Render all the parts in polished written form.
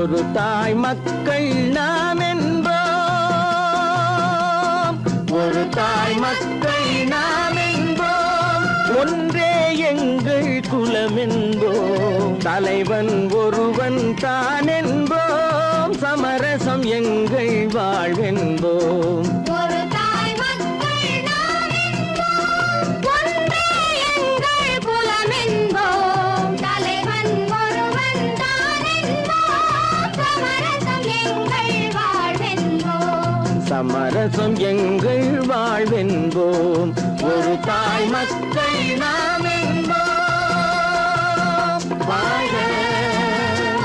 ஒரு தாய் மக்கள் நாம் என்போம், ஒரு தாய் மக்கள் நாம் என்போம், ஒன்றே எங்கள் குலம் என்போம், தலைவன் ஒருவன் தான் என்போம், சமரசம் எங்கள் வாழ்வென்போம். சமரசம் எங்கள் வாழ்வென்போம், ஒரு தாய் மக்கள் நாம் என்போம். வாழ்க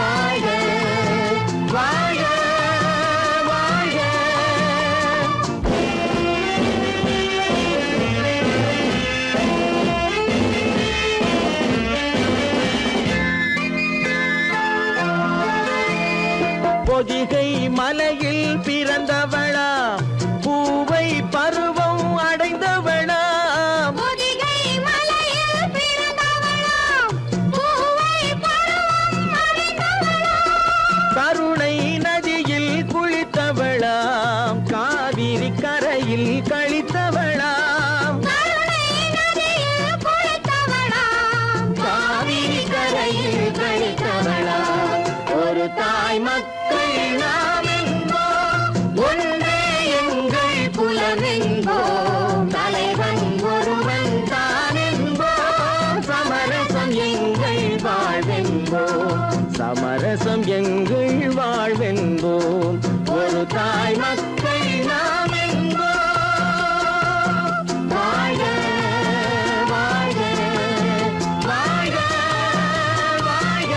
வாழ்க வாழ்க வாழ்க. பொதிகை மலையில் பிறந்தவளா, பூவை பருவம் அடைந்தவளா, பொதிகை மலையில் பிறந்தவளா, பூவை பருவம் அடைந்தவளா, கருணை நதியில் குளித்தவளா, காவிரி கரையில் கழித்தவளா, கருணை நதியில் குளித்தவளா, காவிரி கரையில் கழித்தவளா, ஒரு தாய் மக்கள் நாம் என்போம், ஒன்றே எங்கள் குலம் என்போம், தலைவன் ஒருவன் தான் என்போம், சமரசம் எங்கள் வாழ்வென்போம், சமரசம் எங்கள் வாழ்வென்போம், ஒரு தாய் மக்கள் நாம் என்போம். வாழ்க வாழ்க வாழ்க வாழ்க.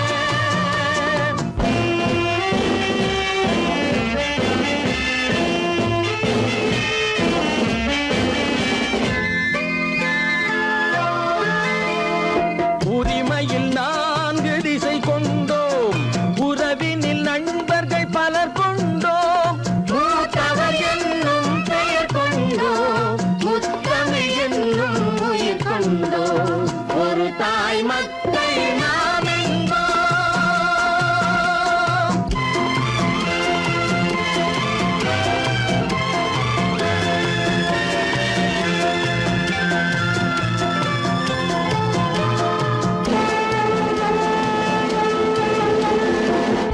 உரிமையில் 4 திசை கொண்டோம், உறவினில் நண்பர்கள் பலர் கொண்டோம், மூத்தவர் என்னும் பெயர் கொண்டோம், முத்தமிழ் என்னும் உயிர் கொண்டோம், ஒரு தாய் மக்கள் நாம் என்போம்.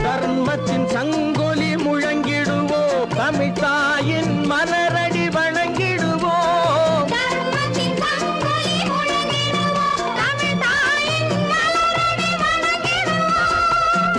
தர்மத்தின் சங்கொலி முழங்கிடுவோம், தமிழ் தாயின் மலரடி வணங்கிடுவோம், தர்மத்தின் சங்கொலி முழங்கிடுவோம், தமிழ் தாயின் மலரடி வணங்கிடுவோம்,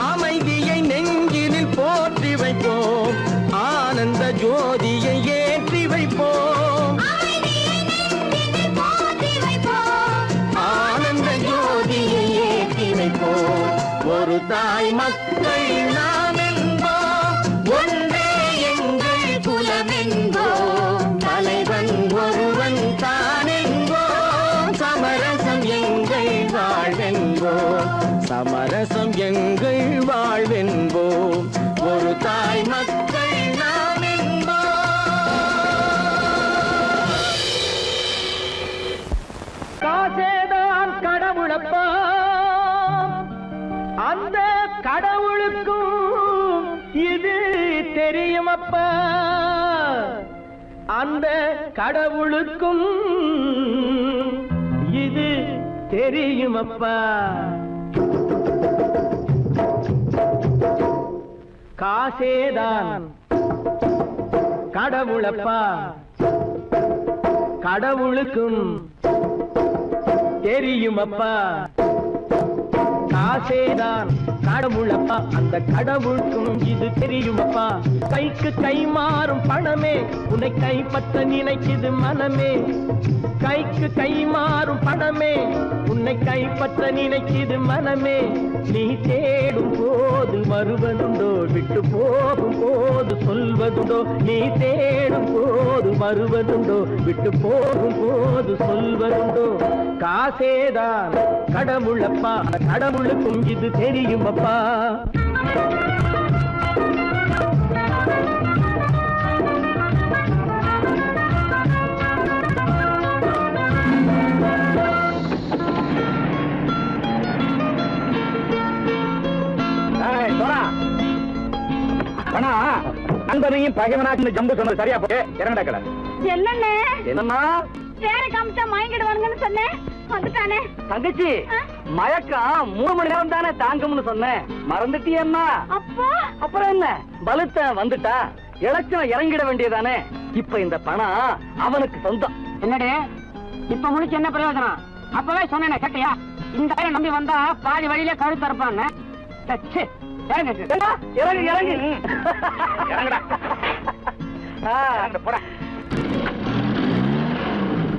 அமைதியை நெஞ்சினில் போற்றி வைப்போம், ஆனந்த ஜோதியை ஏற்றி வைப்போம், அமைதியை நெஞ்சினில் போற்றி வைப்போம், ஆனந்த ஜோதியை ஏற்றி வைப்போம், ஒரு தாய் மக்கள் நாம் என்போம், ஒன்றே எங்கள் குலம் என்போம், தலைவன் ஒருவன் தான் என்போம், சமரசம் எங்கள் வாழ்வென்போம், சமரசம் எங்கள் வாழ்வென்போம், ஒரு தாய் மக்கள் நாம் என்போம். காசேதான் கடவுளப்பா, அந்த கடவுளுக்கும் இது தெரியுமப்பா, அந்த கடவுளுக்கும் இது தெரியுமப்பா. காசேதான் கடவுளப்பா, கடவுளுக்கும் தெரியுமப்பா, காசேதான் கடவுளப்பா, அந்த கடவுளுக்கும் இது தெரியுமப்பா. கைக்கு கை மாறும் பணமே உன்னை கைப்பற்ற நினைக்குது மனமே, கைக்கு கை மாறும் பணமே உன்னை கைப்பற்ற நினைக்குது மனமே, நீ தேடும் போது வருவதுண்டோ, விட்டு போகும் போது சொல்வதுண்டோ, நீ தேடும் போது வருவதுண்டோ, விட்டு போகும் போது சொல்வதுண்டோ. காசேதான் கடவுளப்பா, கடவுளுக்கும் இது தெரியுமப்பா. ஆனா நண்பனையும் பகைவனாக்கு ஜம்பு சொன்னது சரியா போட்டு இறங்கடா கடை. என்னண்ணே என்னம்மா சேர காமிச்சா மயங்கிடுவானுங்கன்னு சொன்னேன், வந்துட்டானே. தங்கச்சி, மயக்கம் 3 மணி நேரம் தானே தாங்கும்னு சொன்னேன், மறந்துட்டியம்மா? அப்பா அப்புறம் என்ன, பலுத்த வந்துட்டா இலச்சம் இறங்கிட வேண்டியதானே. இப்ப இந்த பணம் அவனுக்கு சொந்தம். என்னடி இப்ப முடிச்சு என்ன பிரயோஜனம்? அப்பவே சொன்னேனே கேட்டியா? இந்த பேரை நம்பி வந்தா பாதி வழியில கழுத்து இருப்பான்னு. இறங்கு இறங்கு இறங்குடா. போடா.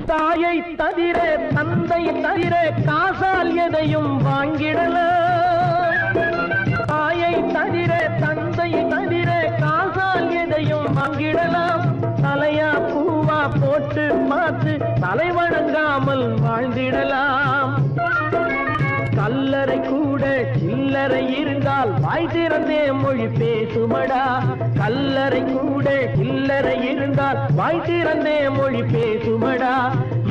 தாயை தவிர தந்தை தவிர காசால் எதையும் வாங்கிடலாம். தாயை தவிர தந்தை தவிர காசால் எதையும் வாங்கிடலாம். தலையா பூவா போட்டு பார்த்து தலை வணங்காமல் வாழ்ந்திடலாம். கல்லறை கூட சில்லறை இருந்தால் வாய் திறந்தே மொழி பேசுமடா. கல்லறை கூட சில்லறை இருந்தால் வாய் திறந்தே மொழி பேசுமடா.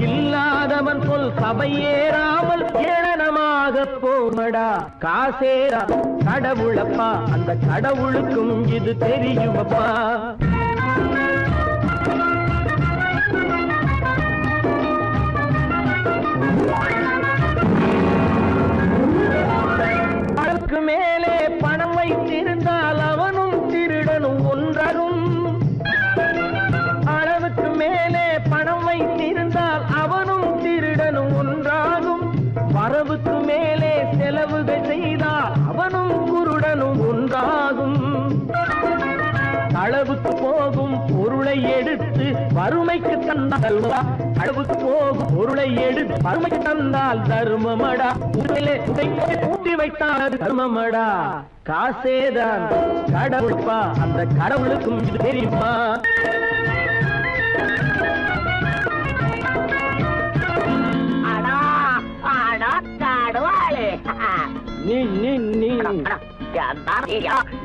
இல்லாதவன் சொல் சபையேறாமல் ஏளனமாக போமடா. காசேரா கடவுளப்பா, அந்த கடவுளுக்கும் இது தெரியுமப்பா. அளவுக்கு மேலே பணம் வைத்திருந்தால் அவனும் திருடனும் ஒன்றாகும். அளவுக்கு மேலே பணம் வைத்திருந்தால் அவனும் திருடனும் ஒன்றாகும். வரவுக்கு மேலே செலவுகள் செய்தால் அவனும் குருடனும் ஒன்றாகும். அளவுக்கு போகும் பொருளை எடுத்து வறுமைக்கு தந்தால் அளவுக்கு போகும் பொருளை எடுத்து வறுமைக்கு தந்தால் தர்மமடா. ஊட்டி வைத்தால் அது தர்மமடா. காசேதான் கடவுள்பா, அந்த கடவுளுக்கும் இது தெரியுமா?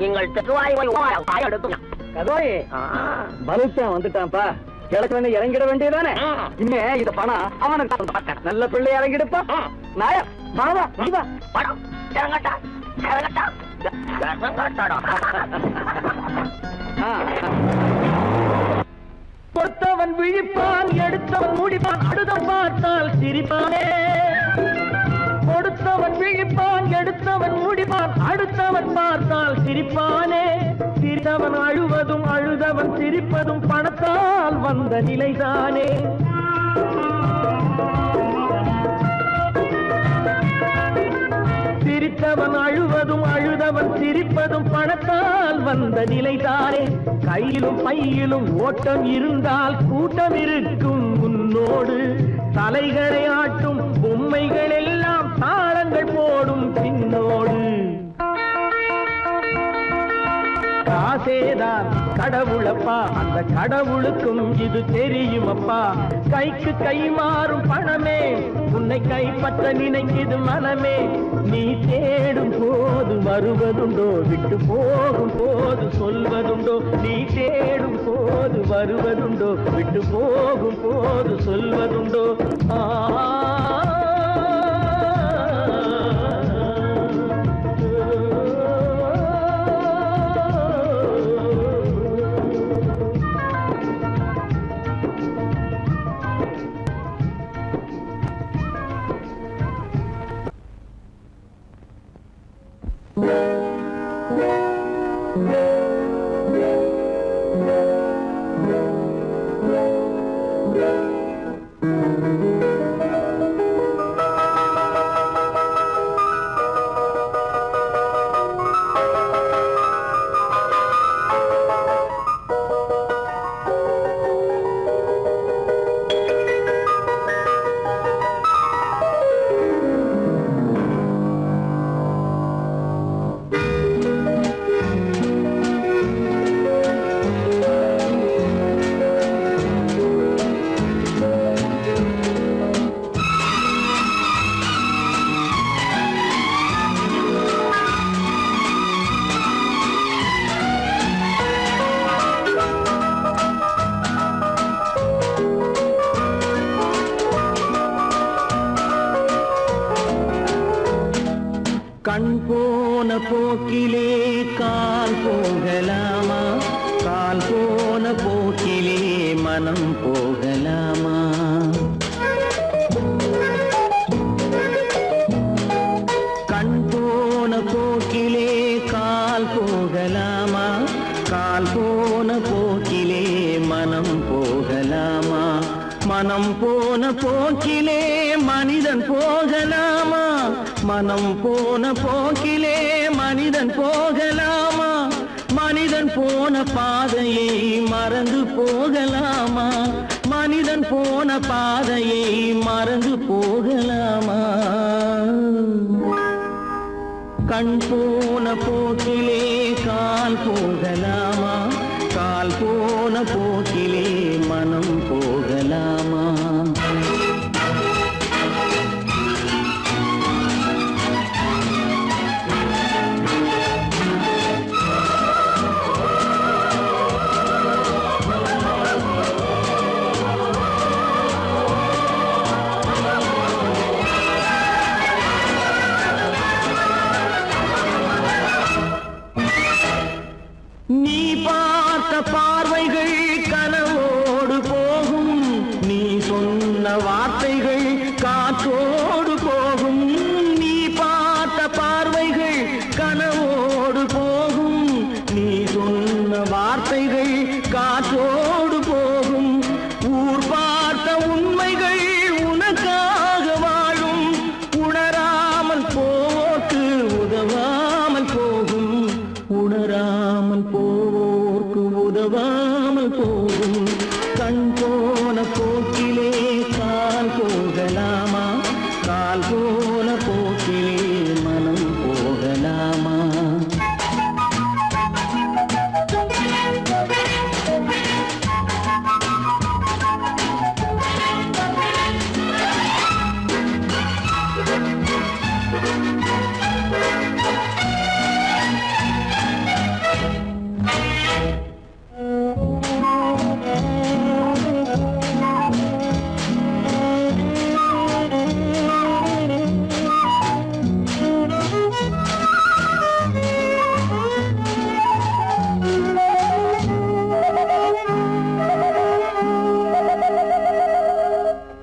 நீங்கள் பலுத்தான் வந்துட்டான்ப்பா, கிழக்கு இறங்கிட வேண்டியதானே. இனிமே இந்த பணம் அவனுக்கு நல்ல பிள்ளை இறங்கிடுப்பா. நாயா மாவா படம் இறங்கட்டா இறங்கட்டா. பொறுத்தவன் விழிப்பான், எடுத்தவன் முடிப்பான், அடுத்தவன் பார்த்தால் சிரிப்பானே. கொடுத்தவன் விழிப்பான், எடுத்தவன் முடிப்பான், அடுத்தவன் பார்த்தால் சிரிப்பானே. சிரித்தவன் அழுவதும் அழுதவன் சிரிப்பதும் பணத்தால் வந்த நிலைதானே. சிரித்தவன் அழுவதும் அழுதவன் சிரிப்பதும் பணத்தால் வந்த நிலைதானே. கையிலும் பையிலும் ஓட்டம் இருந்தால் கூட்டம் இருக்கும் முன்னோடு. தலைகளை ஆட்டும் பொம்மைகள் எல்லாம் தாளங்கள் போடும் பின்னோடு. காசேதான் கடவுளப்பா, அந்த கடவுளுக்கும் இது தெரியுமப்பா. கைக்கு கை மாறும் பணமே உன்னை கைப்பற்ற நினைக்குது மனமே. நீ தேடும் போது வருவதுண்டோ, விட்டு போகும் போது சொல்வதுண்டோ. நீ தேடும் போது வருவதுண்டோ, விட்டு போகும் போது சொல்வதுண்டோ. கண் போன போக்கிலே கால் போகலாமா? கால் போன போக்கிலே மனம் போகலாமா? கண் போன போக்கிலே கால் போகலாமா? கால் போன போக்கிலே மனம் போகலாமா? மனம் போன போக்கிலே மனிதன் போகலாமா? மனம் போன போக்கிலே மனிதன் போகலாமா? மனிதன் போன பாதையை மறந்து போகலாமா? மனிதன் போன பாதையை மறந்து போகலாமா? கண் போன போக்கிலே கால் போகலாமா? கால் போன போக்கிலே மனம் போகலாமா? நீ பார்த்த பார்வைகள் கனவோடு போகும், நீ சொன்ன வார்த்தைகள் காற்றோடு போகும். நீ பார்த்த பார்வைகள் கனவோடு போகும், நீ சொன்ன வார்த்தைகள் காற்றோடு போகும். ஊர் பார்த்த உண்மைகள் உனக்காக வாழும், உணராமல் போக்கு உதவாமல் போகும். உணராமல் போவோர்க்கு உதவாமல் போகும். கண் போன போக்கிலே கால் போகலாமா? கால் போன போக்கிலே மனம் போகலாமா?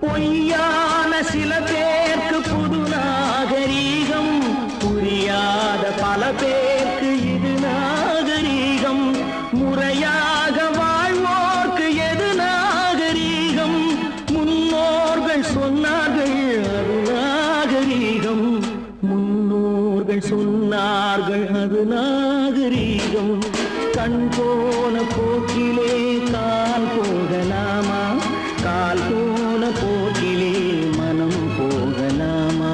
பொய்யான சில பேருக்கு புது நாகரீகம், புரியாத பல பேருக்கு இது நாகரீகம். முறையாக வாழ்வோர்க்கு எது நாகரீகம்? முன்னோர்கள் சொன்னார்கள் அது நாகரீகம். முன்னோர்கள் சொன்னார்கள் அது நாகரீகம். கண் போன போக்கிலே கால் போகலாமா? கால் போன போக்கிலே மனம் போகலாமா?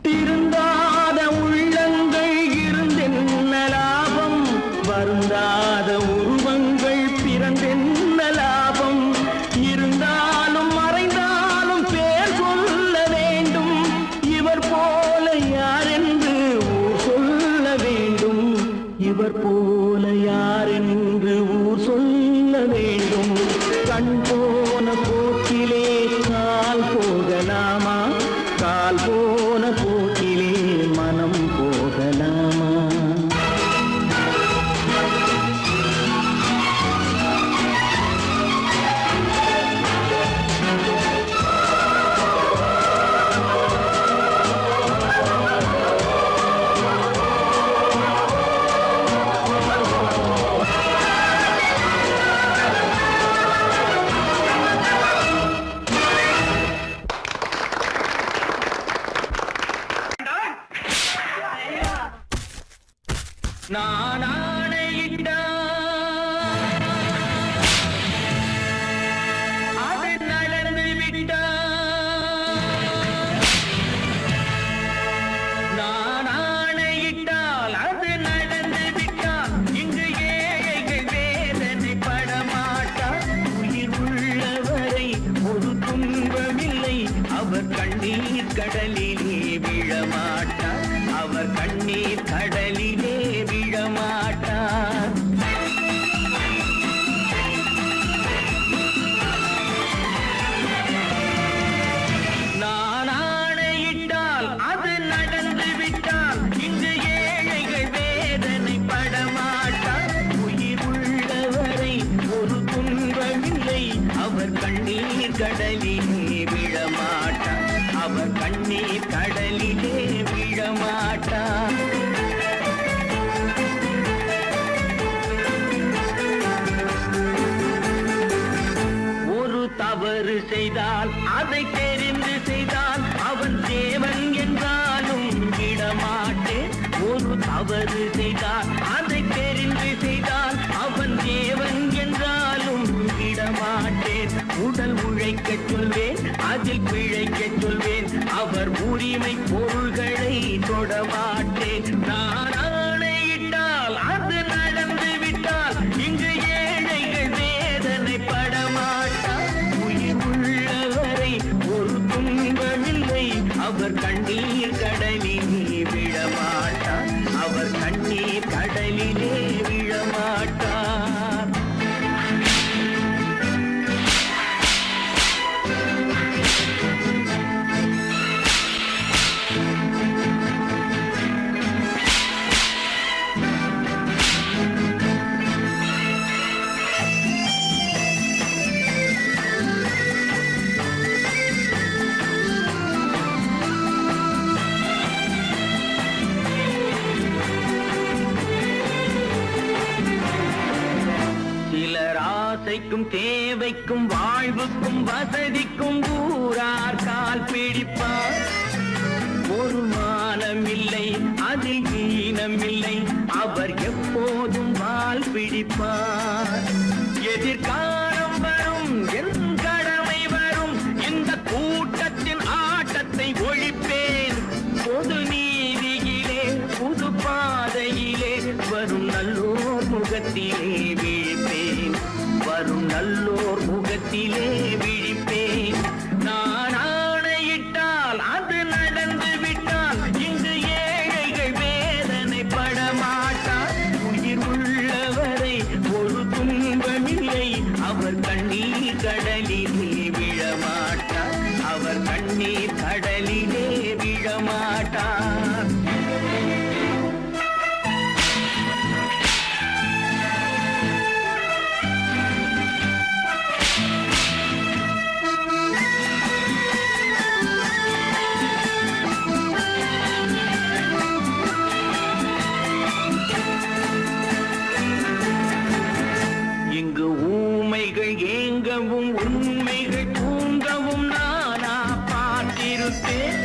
திருந்தாத உள்ளங்கள் இருந்தென்ன லாபம்? வருந்தாத உருவங்கள் பிறந்தென்ன லாபம்? இருந்தாலும் மறைந்தாலும் பேர் சொல்ல வேண்டும். இவர் போல யாரென்று ஊர் சொல்ல வேண்டும். இவர் போல யாரென்று ஊர் சொல்ல வேண்டும். கண் போன போக்கிலே கால் போகலாமா? கால் போன போக்கிலே மனம் போகலாமா? நான் ஆணையிட்டால் அது நடந்து விட்டால். நான் ஆணையிட்டால் அது நடந்து விட்டால். இங்கு ஏழைகள் வேதனை படமாட்டார். உயிர் உள்ளவரை ஒரு துன்பமில்லை. கண்ணீர் கடலிலே விழமாட்டார் அவர் கண்ணீர் கடலிலே விழமாட்டார் நான் ஆணையிட்டால் அது நடந்து விட்டால் இங்கு ஏழைகள் வேதனை படமாட்டார் உயிர் உள்ளவரை ஒரு துன்பமில்லை அவர் கண்ணீர் கடலிலே விழமாட்டார் அவர் கண்ணீர் கடலிலே விழமாட்டார் ஒரு தவறு செய்தால் அதை தெரிந்து செய்தால் அவன் தேவன் என்றாலும் விடமாட்டேன் ஒரு தவறு செய்தால் அதை தெரிந்து செய்தால் அவன் தேவன் என்றாலும் விடமாட்டேன் உடல் உழைக்கச் சொல்வேன் அதில் பிழைக்கச் சொல்வேன் அவர் உரிமை பொருள்களை தொடமாட்டேன் நான் ஆணையிட்டால் அது நடந்து விட்டால் இங்கு ஏழைகள் வேதனை படமாட்டார் உயிர் உள்ளவரை ஒரு துன்பமில்லை அவர் கண்ணீர் கடலிலே விழமாட்டார் அவர் கண்ணீர் கடலிலே விழமாட்டார் சிலர் ஆசைக்கும் தேவைக்கும் வாழ்வுக்கும் வசதிக்கும் ஊரார் கால் பிடிப்பார் ஒரு மானமில்லை அதில் ஈனமில்லை அவர் எப்போதும் வால் பிடிப்பார் எதிர்காலம் வரும் என் கடமை வரும் இந்த கூட்டத்தின் ஆட்டத்தை ஒழிப்பேன் பொது நீதியிலே புது பாதையிலே வரும் நல்லோர் முகத்திலே விழிப்பேன் வரும் நல்லோர் முகத்திலே விழிப்பேன் நான் ஆணையிட்டால் அது நடந்து விட்டால் இங்கு ஏழைகள் வேதனை படமாட்டார் உயிர் உள்ளவரை ஒரு துன்பமில்லை அவர் கண்ணீர் கடலிலே விழமாட்டார் அவர் கண்ணீர் கடலிலே விழமாட்டார் இங்கு ஊமைகள் ஏங்கவும் உண்மைகள் தூங்கவும் நானா பார்த்திருப்பேன்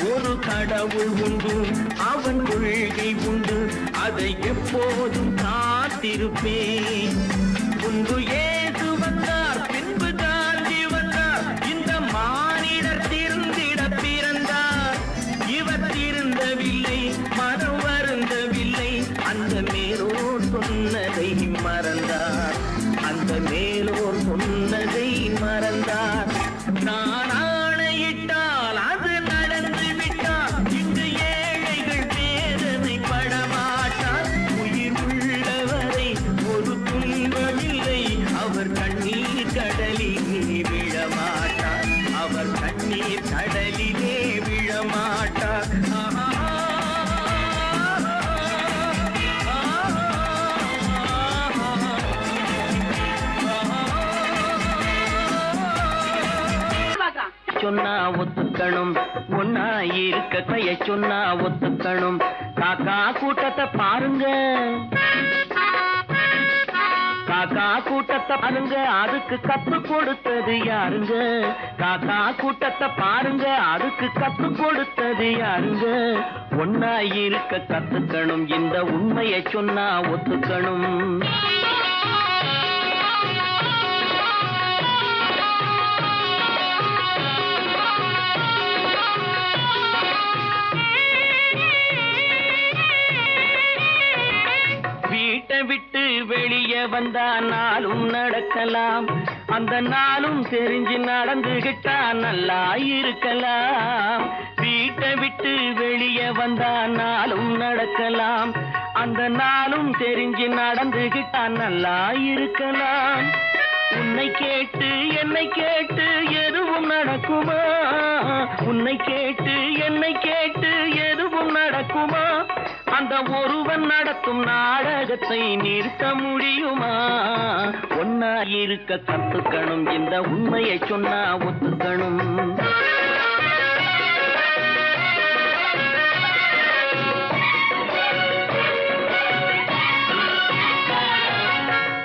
ஒரு கடவுள் உண்டு அவன் கொள்கை உண்டு அதை எப்போதும் காத்திருப்பேன் முன்பு ஏசு வந்தார் பின்பு காந்தி வந்தார் இந்த மானிடர் திருந்திட பிறந்தார் இவர் திருந்தவில்லை மனம் வருந்தவில்லை அந்த மேலோர் சொன்னதை மறந்தார் அந்த மேலோர் சொன்னதை மறந்தார் நான் ஆணையிட்டால் அது நடந்து விட்டால் இங்கு ஏழைகள் வேதனை படமாட்டார் உயிர் உள்ளவரை ஒரு துன்பமில்லை அவர் கண்ணீர் கடலிலே விழமாட்டார் அவர் கண்ணீர் கடலிலே விழமாட்டார் சொன்னா ஒத்துக்கணும் ஒன்னா இருக்க கைய சொன்னா ஒத்துக்கணும் காக்கா கூட்டத்தை பாருங்க காக்கா கூட்டத்தை பாருங்க அதுக்கு கத்து கொடுத்தது யாருங்க காக்கா கூட்டத்தை பாருங்க அதுக்கு கத்து கொடுத்தது யாருங்க ஒன்னா இருக்க கத்துக்கணும் இந்த உண்மையை சொன்னா ஒத்துக்கணும் வீட்டை விட்டு வெளியே வந்தா நாளும் நடக்கலாம் அந்த நாளும் தெரிஞ்சு நடந்துகிட்டா நல்லா இருக்கலாம். வீட்டை விட்டு வெளியே வந்தா நாளும் நடக்கலாம். அந்த நாளும் தெரிஞ்சு நடந்துகிட்டா நல்லா இருக்கலாம். உன்னை கேட்டு என்னை கேட்டு எதுவும் நடக்குமா? உன்னை கேட்டு என்னை கேட்டு எதுவும் நடக்குமா? அந்த ஒருவன் நடத்தும் நாடகத்தை நிறுத்த முடியுமா? ஒன்னா இருக்க கத்துக்கணும், இந்த உண்மையை சொன்னா ஒத்துக்கணும்.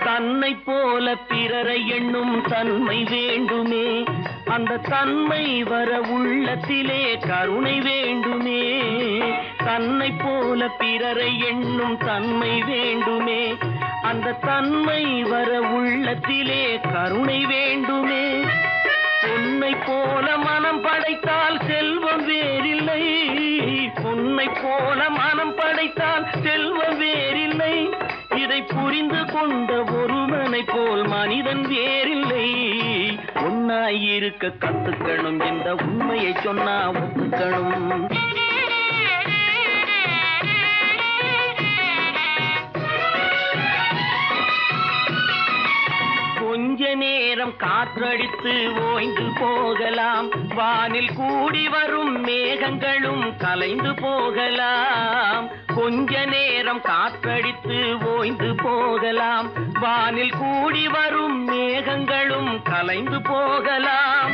தன்னை போல பிறரை எண்ணும் தன்மை வேண்டுமே. அந்த தன்மை வர உள்ளத்திலே கருணை வேண்டுமே. தன்னை போல பிறரை எண்ணும் தன்மை வேண்டுமே. அந்த தன்மை வர உள்ளத்திலே கருணை வேண்டுமே. பொன்னை போல மனம் படைத்தால் செல்வம் வேறில்லை. பொன்னை போல மனம் படைத்தால் செல்வம் வேறில்லை. இதை புரிந்து கொண்ட ஒருவனை போல் மனிதன் வேறில்லை. ஒன்னாயிருக்க கத்துக்கணும், இந்த உண்மையை சொன்னா ஒத்துக்கணும். கொஞ்ச நேரம் காற்றடித்து ஓய்ந்து போகலாம். வானில் கூடி வரும் மேகங்களும் கலைந்து போகலாம். கொஞ்ச நேரம் காற்றடித்து ஓய்ந்து போகலாம். வானில் கூடி வரும் மேகங்களும் கலைந்து போகலாம்.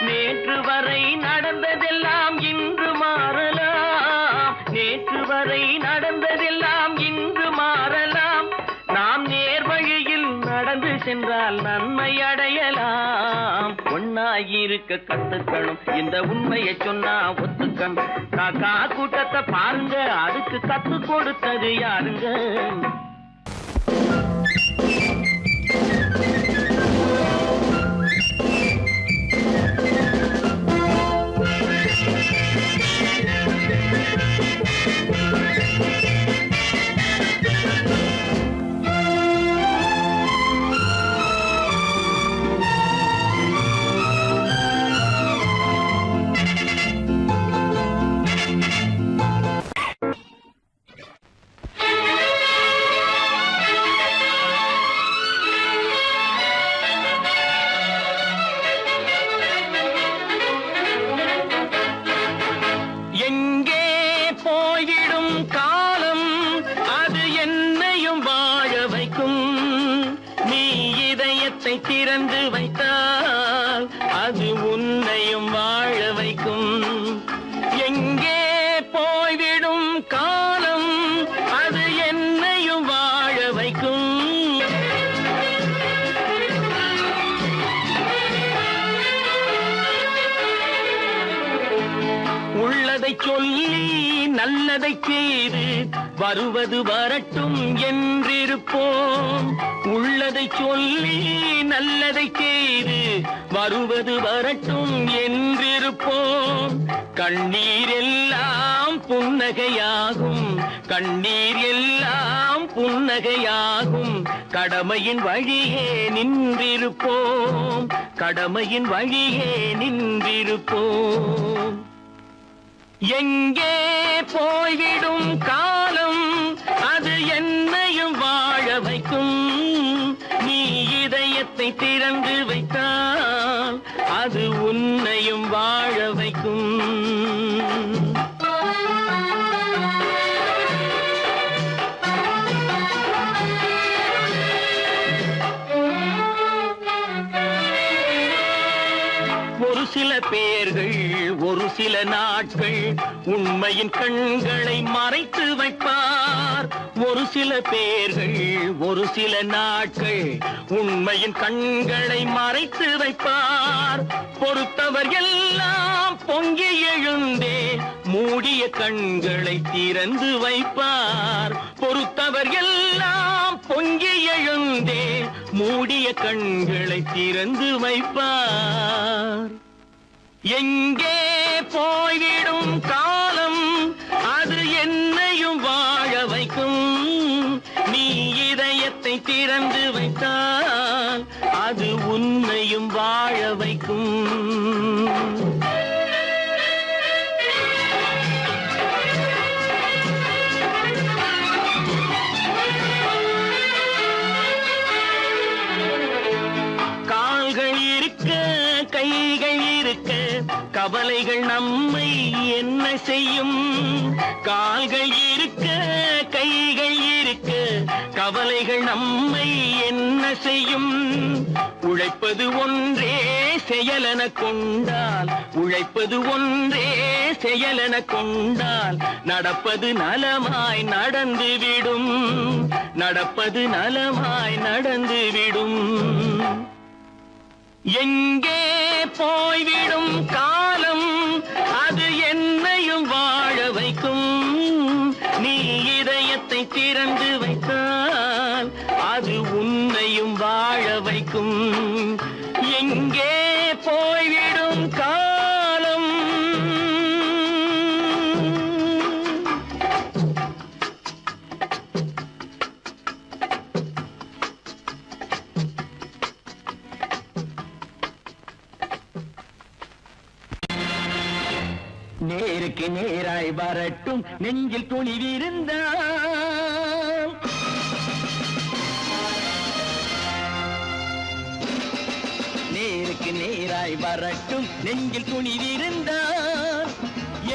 நேற்று வரை நடந்ததெல்லாம் இன்று மாறலாம். நேற்று வரை நடந்ததெல்லாம் இன்று மாறலாம். நாம் நேர் வழியில் நடந்து சென்றால் நன்மை அடையலாம். ஒன்னாயிருக்க கத்துக்கணும், இந்த உண்மையை சொன்னா ஒத்துக்கணும். காக்கா கூட்டத்தை பாருங்க, அதுக்கு கத்து கொடுத்தது யாருங்க? திறந்து வைத்தால் அது உன்னையும் வாழ வைக்கும். எங்கே போய்விடும் காலம், அது என்னையும் வாழ வைக்கும். உள்ளதை சொல்லி நல்லதை செய்து வருவது வரட்டும் என்றிருப்போம். உள்ளதை சொல்லி நல்லதை செய்து வருவது வரட்டும் என்றிருப்போம். கண்ணீர் எல்லாம் புன்னகையாகும், கண்ணீர் எல்லாம் புன்னகையாகும். கடமையின் வழியே நின்றிருப்போம், கடமையின் வழியே நின்றிருப்போம். எங்கே போய்விடும் காலம், அது என்னையும் வாழ வைக்கும். நீ இதயத்தை திறந்து வைத்தால் அது உன்னையும் வாழ வைக்கும். ஒரு சில பேர்கள் ஒரு சில நாட்கள் உண்மையின் கண்களை மறைத்து வைப்பார். ஒரு சில பேர்கள் ஒரு சில நாட்கள் உண்மையின் கண்களை மறைத்து வைப்பார். பொறுத்தவர் எல்லாம் பொங்கி எழுந்தே மூடிய கண்களை திறந்து வைப்பார். பொறுத்தவர் எல்லாம் பொங்கி எழுந்தே மூடிய கண்களை திறந்து வைப்பார். எங்கே போய்விடும் காலம், அது என்னையும் வாழ வைக்கும். நீ இதயத்தை திறந்து வைத்தால் அது உன்னை வாழ வைக்கும். கால்கள் இருக்க கைகள் இருக்க கவலைகள் நம்மை என்ன செய்யும்? கால்கள் இருக்க கைகள் இருக்க கவலைகள் நம்மை என்ன செய்யும்? உழைப்பது ஒன்றே செயலென கொண்டால், உழைப்பது ஒன்றே செயலென கொண்டால் நடப்பது நலமாய் நடந்துவிடும், நடப்பது நலமாய் நடந்துவிடும். எங்கே போய்விடும் காலம் அது என்னையும் வாழ வைக்கும். நீ இதயத்தை திறந்து வைத்தால் அது உன்னையும் வாழ வைக்கும். எங்கே போய்விடும் காலம். நேருக்கு நேராய் வரட்டும் நெஞ்சில் துணிவிருந்தால், நேருக்கு நேராய் வரட்டும் நெஞ்சில் துணிவிருந்தால்,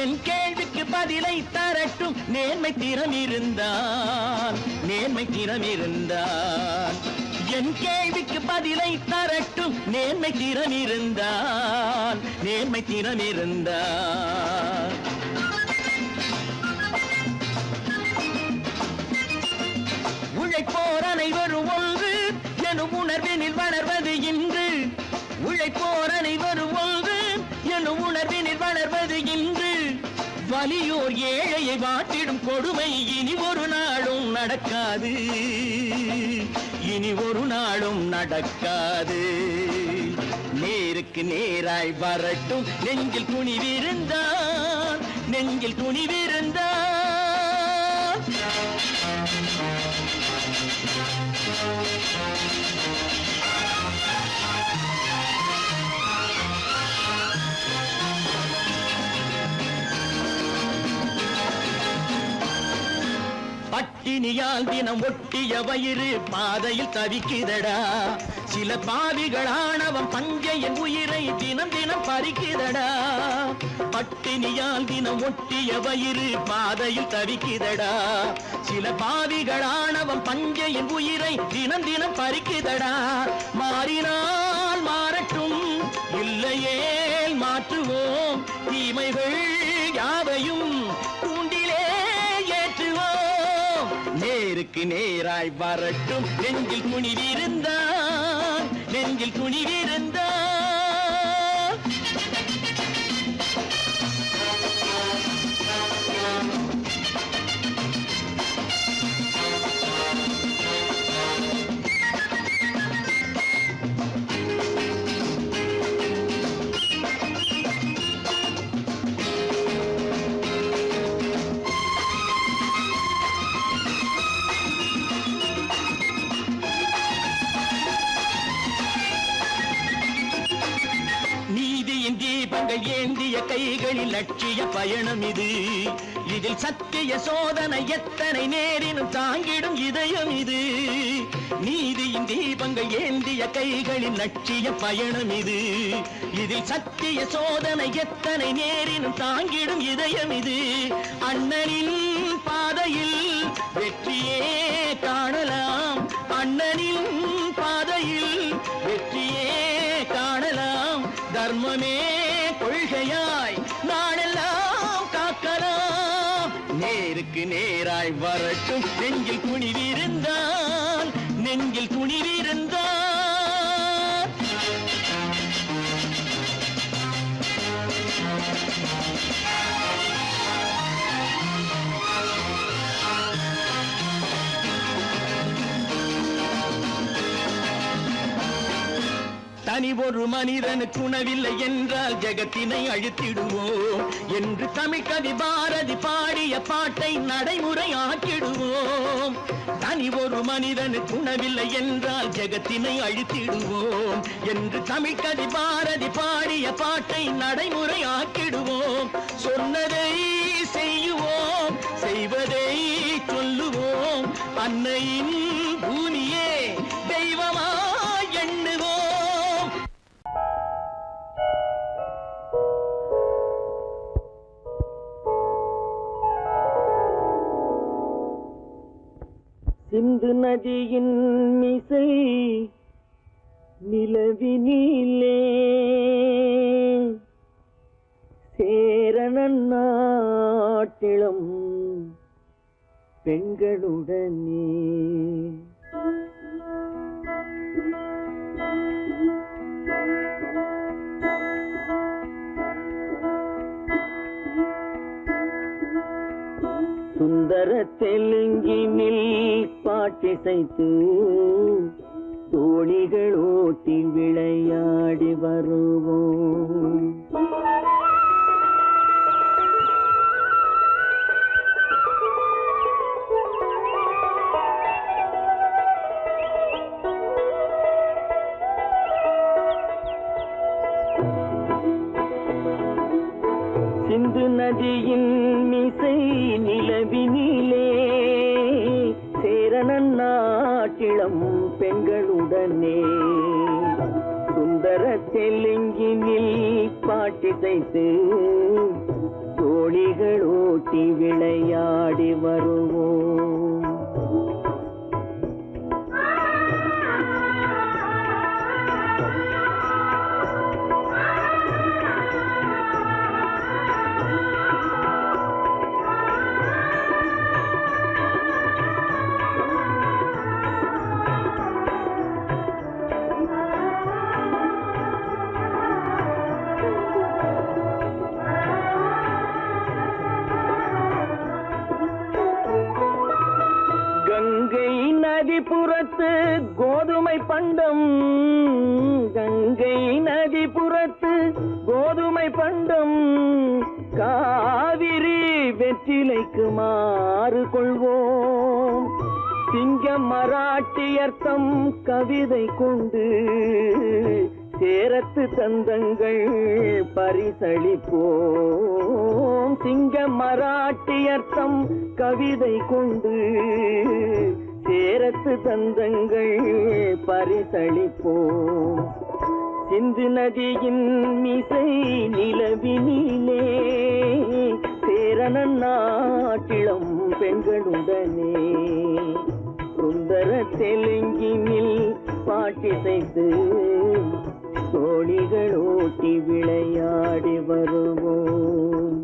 என் கேள்விக்கு பதிலை தரட்டும் நேர்மை திறம் இருந்தால், நேர்மை திறம் இருந்தால். என் கேள்விக்கு பதிலை தரட்டும் நேர்மை திறம் இருந்தால், நேர்மை திறம் இருந்தால். உழைப்போர் அனைவரும் ஒன்று எனும் உணர்வினில் வளர்வது இன்று, உழைப்போர் அனைவரும் ஒன்று எனும் உணர்வினில் வளர்வது இன்று. வலியோர் ஏழையை வாட்டிடும் கொடுமை இனி ஒரு நாளும் நடக்காது, இனி ஒரு நாளும் நடக்காது. நேருக்கு நேராய் வரட்டும் நெஞ்சில் துணிவிருந்தால், நெஞ்சில் துணிவிருந்தால். பட்டினியால் தினம் ஒட்டிய வயிறு பாதையில் தவிக்குதடா, சில பாவிகளானவன் பஞ்சையின் உயிரை தினம் தினம் பறிக்குதடா. பட்டினியால் தினம் ஒட்டிய வயிறு பாதையில் தவிக்குதடா, சில பாவிகளானவன் பஞ்சையின் உயிரை தினம் தினம் பறிக்குதடா. மாறினால் மாறட்டும் இல்லையே மாற்றுவோம், தீமைகள் யாவையும் கூண்டிலே ஏற்றுவோம். நேருக்கு நேராய் வரட்டும் நெஞ்சில் துணிவிருந்தால், நெஞ்சில் துணிவிருந்தால். தீபங்கள் ஏந்திய கைகளில் லட்சிய பயணம் இது, இதில் சத்திய சோதனை எத்தனை நேரினும் தாங்கிடும் இதயம் இது. நீதியின் தீபங்கள் ஏந்திய கைகளில் லட்சிய பயணம் இது, இதில் சத்திய சோதனை எத்தனை நேரினும் தாங்கிடும் இதயம் இது. அண்ணனின் பாதையில் வெற்றியே காணலாம், அண்ணனின் பாதையில் வெற்றியே காணலாம். தர்மமே கொள்கையாய் நாளெல்லாம் காக்கலாம். நேருக்கு நேராய் வரட்டும் நெஞ்சில் துணிவிருந்தால், நெஞ்சில் துணிவிருந்தால். தனி ஒரு மனிதனுக்கு உணவில்லை என்றால் ஜெகத்தினை அழித்திடுவோம் என்று தமிழ்கவி பாரதி பாடிய பாட்டை நடைமுறையாக்கிடுவோம். தனி ஒரு மனிதனுக்கு உணவில்லை என்றால் ஜெகத்தினை அழித்திடுவோம் என்று தமிழ்கவி பாரதி பாடிய பாட்டை நடைமுறையாக்கிடுவோம். சொன்னதை செய்யுவோம், செய்வதை சொல்லுவோம், அன்னையின் பூமியே தெய்வமா எண்ணுவோம். சிந்து நதியின் மிசை நிலவினிலே சேரணன் நாட்டிளம் பெண்களுடனே சுந்தர தெலுங்கினில் பாட்டிசைத்து தோணிகள் ஓட்டி விளையாடி வருவோம். சிந்து நதியின் மிசை நிலவினிலே சேரணன் நாட்டிளம் பெண்களுடனே சுந்தர தெலுங்கினில் பாட்டிசைத்து தோணிகள் ஓட்டி விளையாடி வருவோம். கங்கை நதிபுறத்து கோதுமை பண்டம், கங்கை நதிபுறத்து கோதுமை பண்டம், காவிரி வெற்றிலைக்கு மாறு கொள்வோம். சிங்க மராட்டியர்த்தம் கவிதை கொண்டு சேரத்து தந்தங்கள் பரிசளிப்போம். சிங்க மராட்டியர்த்தம் கவிதை கொண்டு சேரத்து தந்தங்கள் பரிசளிப்போம். சிந்து நதியின் மிசை நிலவினிலே சேரணன் நாட்டிளம் பெண்களுடனே சுந்தர தெலுங்கினில் பாட்டிசைத்து தோணிகள் ஓட்டி விளையாடி வருவோம்.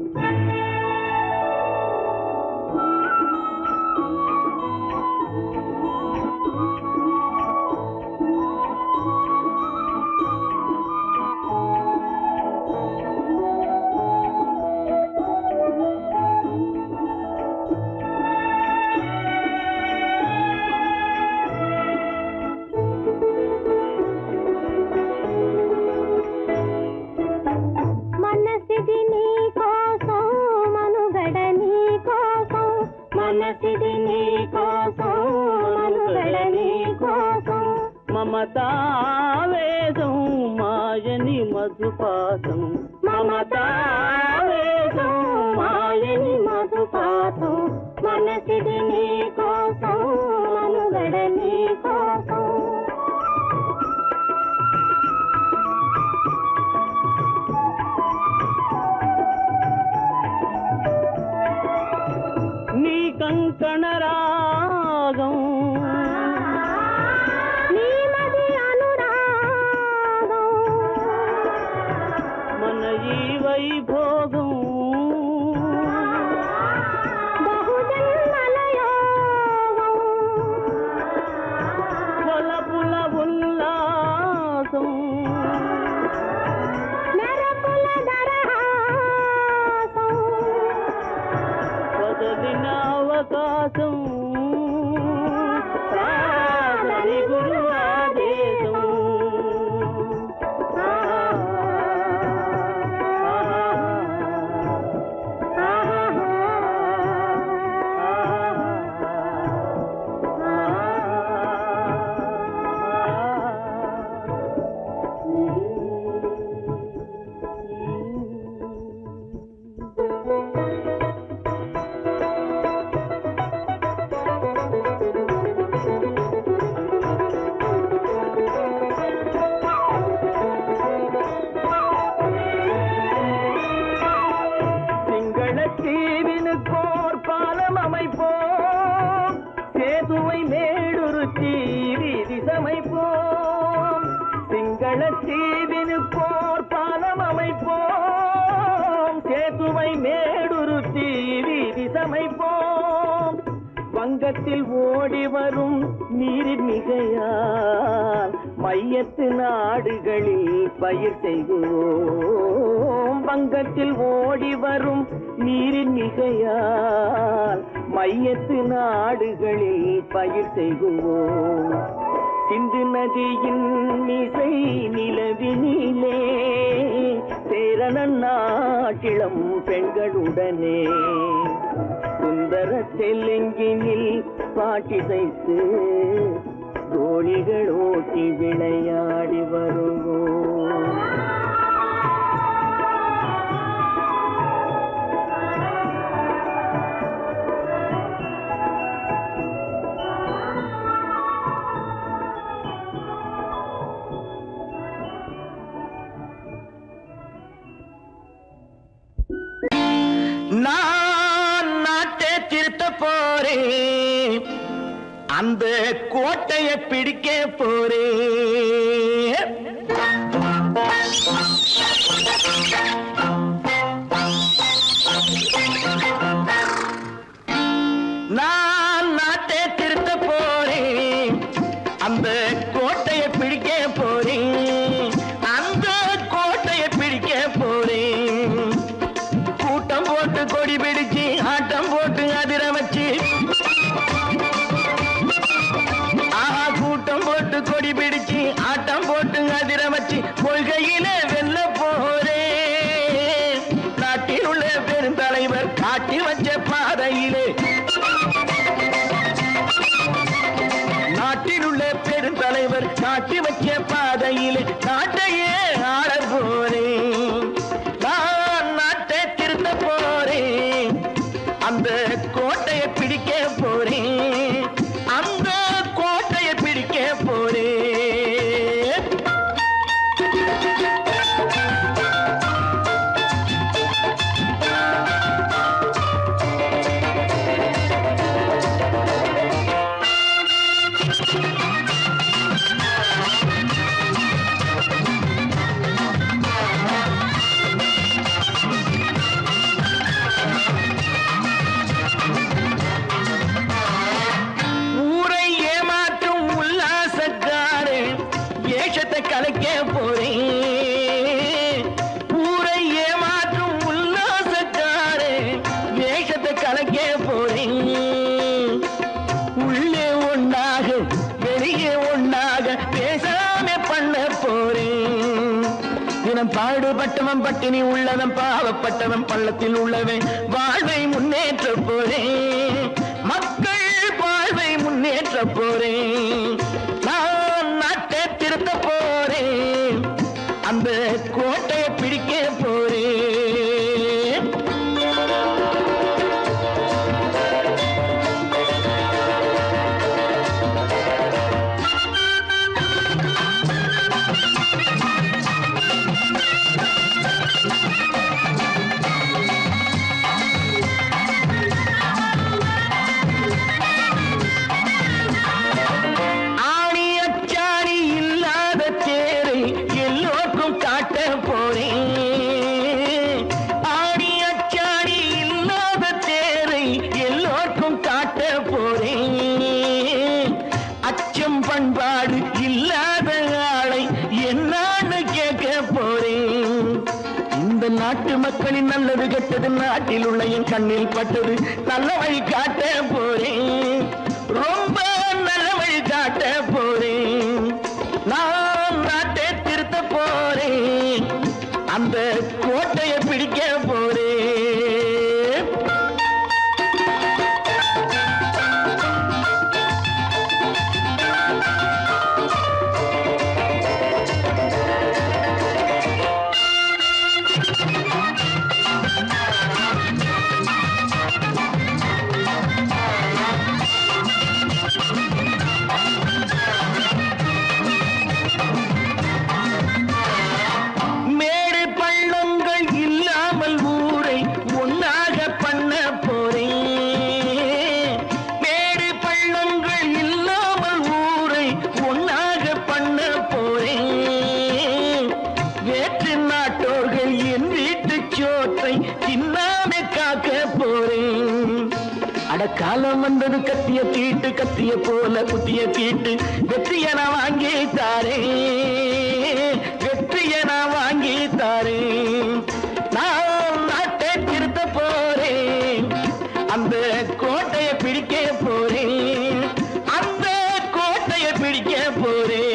మమతావేదం మాయని మధుపాతం, మమతావేదం మాయని మధుపాతం, మనసిది నీ కోసం మనుగడ నీ కోసం. నీ కంకణ రాగం వైభోగం బహుజన్మలయోగం కొలపుల ఉల్లాసం నరపుల దరహాసం వదలిన అవకాశం గురు ఆదేశం போர் பாலம் அமைப்போம், சேதுவை மேடுருத்தி வீதி சமைப்போம். வங்கத்தில் ஓடி வரும் நீரின் மிகையால் மையத்து நாடுகளில் பயிர் செய்வோம். வங்கத்தில் ஓடி வரும் நீரின் மிகையால் மையத்து நாடுகளில் பயிர் செய்வோம். சிந்து நதியின் மிசை நிலவினிலே சேரணன் நாட்டிளம் பெண்களுடனே சுந்தர தெலுங்கினில் பாட்டிசைத்து தோழிகள் ஓட்டி விளையாடி வருவோம். நான் நாட்டை திருத்த போறேன், அந்த கோட்டையை பிடிக்க போறேன். நான் நாட்டை திருத்த போறேன், அந்த கோட்டையை பிடிக்க போறேன். அந்த கோட்டையை பிடிக்க போறேன். கூட்டம் போட்டு கொடி பிடிச்சு ஆட்டம் போட்டு அதிர வச்சு, கூட்டம் போட்டு கொடி பிடிச்சு ஆட்டம் போட்டு அதிர வச்சு கொள்கையில வெல்ல போறேன். நாட்டில் உள்ள பெருந்தலைவர் காட்டி வச்ச பாதையிலே, நாட்டில் உள்ள பெருந்தலைவர் காட்டி வச்ச பாதையிலே நாட்டையே ஆள போறேன். நான் நாட்டை திருத்த போறேன், அந்த கோட்டையை பிடிக்க போறேன். அந்த கோட்டையை பிடிக்க போறேன். ஊரை ஏமாற்றும் உல்லாசக்காரே ஏஷத்தை கலைக்க போறேன். ஊரை ஏமாற்றும் உல்லாசக்காரே ஏஷத்தை கலைக்க போறேன். உள்ளே ஒண்ணாக வெளியே ஒண்ணாக பேசாம பண்ண போறேன். தினம் பாடுபட்டவன் பட்டினி உள்ளவன் பாவப்பட்டவன் பள்ளத்தில் உள்ளவன் வாழ்வை முன்னேற்ற போறேன். மக்கள் வாழ்வை முன்னேற்ற போறேன். நான் நாட்டை திருத்த போறேன், அந்த கோட்டையை பிடிக்க போறேன். ஆணி அச்சாணி இல்லாத தேரை எல்லோருக்கும் காட்ட போறேன். ஆணி அச்சாணி இல்லாத தேரை எல்லோருக்கும் காட்ட போறேன். அச்சம் பண்பாடு இல்லாத ஆளை என்னான்னு கேட்க போறேன். இந்த நாட்டு மக்களின் நல்லது கெட்டது நாட்டில் உள்ள என் கண்ணில் பட்டது நல்ல வழி காட்ட போறேன். ரொம்ப நல்ல வழி காட்ட போறேன். நான் நாட்டை திருத்த போறேன், அந்த கோட்டையை பிடிக்க போறேன். மேடு பள்ளங்கள் இல்லாமல் நேற்று நாட்டோர்கள் என் வீட்டு சோற்றை தின்னாம காக்க போறேன். அடக்காலம் வந்தது கத்திய தீட்டு, கத்திய போல குத்திய தீட்டு, வெற்றிய நான் வாங்கி தாரேன், வெற்றிய நான் வாங்கி தாரேன். நான் நாட்டை திருத்த போறேன், அந்த கோட்டையை பிடிக்க போறேன், அந்த கோட்டையை பிடிக்க போறேன்.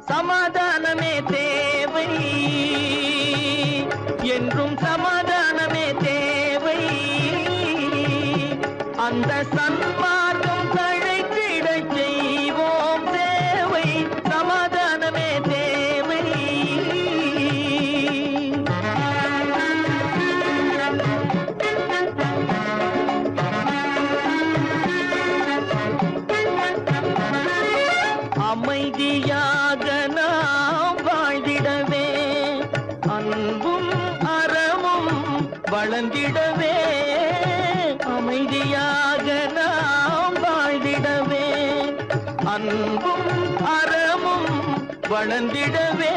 சமாதானமே தேவை, என்றும் சமாதானமே தேவை. அந்த சன்மார்க்கம் தழைத்திட செய்வோம் சேவை. சமாதானமே தேவை. அமைதியாக நாம் வாழ்ந்திடவே, அன்பும் அறமும் வளர்ந்திடவே. அமைதியாக நாம் வாழ்ந்திடவே, அன்பும் அறமும் வளர்ந்திடவே.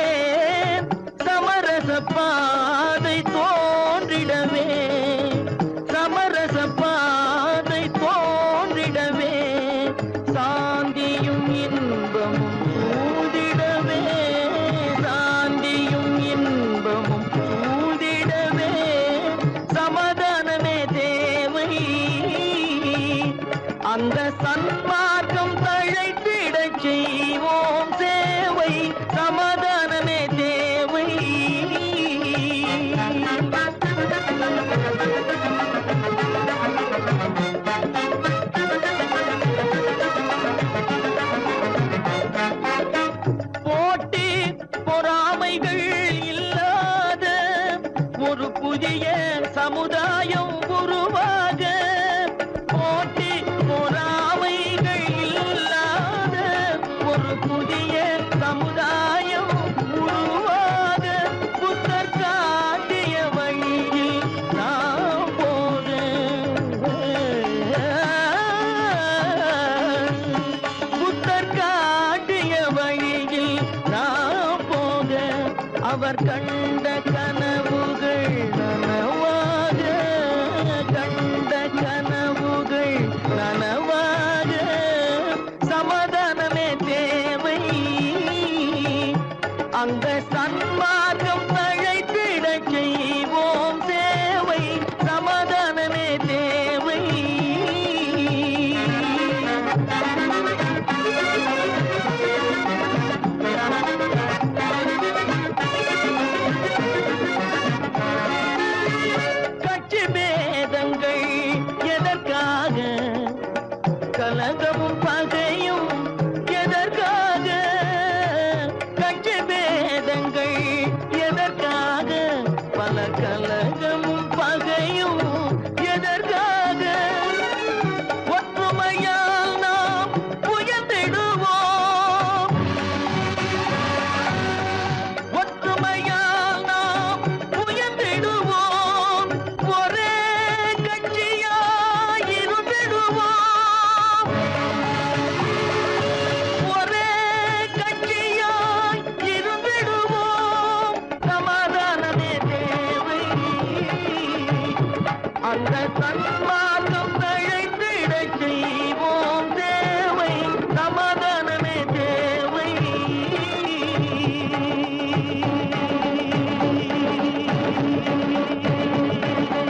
சமரச பாதை தோன்றிடவே, சமரச பாதை தோன்றிடவே. சாந்தியும் இன்பமும் சூழ்ந்திடவே, சாந்தியும் இன்பமும் சூழ்ந்திடவே. சமாதானமே தேவை, அந்த சன்மார்க்கம் தழைத்திட செய்வோம் சேவை. சமாதானமே தேவை. போட்டி பொறாமைகள் இல்லாத ஒரு புதிய சமுதாயம் உருவாக. போட்டி பொறாமைகள் இல்லாத ஒரு புதிய சமுதாயம் உருவாக. புத்தர் காட்டிய வழியில் நாம் போக, புத்தர் காட்டிய வழியில் நாம் போக. அவர் கண்ட கனவுகள் நனவாக, கண்ட கனவுகள் நனவாக. சமாதானமே தேவை, அந்த சன்மார்க்கம் தழைத்திட செய்வோம் சேவை. சமாதானமே தேவை. கட்சி பேதங்கள் எதற்காக, கலகமும் பகையும் எதற்காக. கட்சி பேதங்கள் எதற்காக, பல கலகமும் பகையும் எதற்காக. ஒற்றுமையால் நாம் உயர்ந்திடுவோம், ஒற்றுமையால் நாம் உயர்ந்திடுவோம். ஒரே கட்சியாய் இருந்திடுவோம், ஒரே கட்சியாய் இருந்திடுவோம். சமாதானமே தேவை, அந்த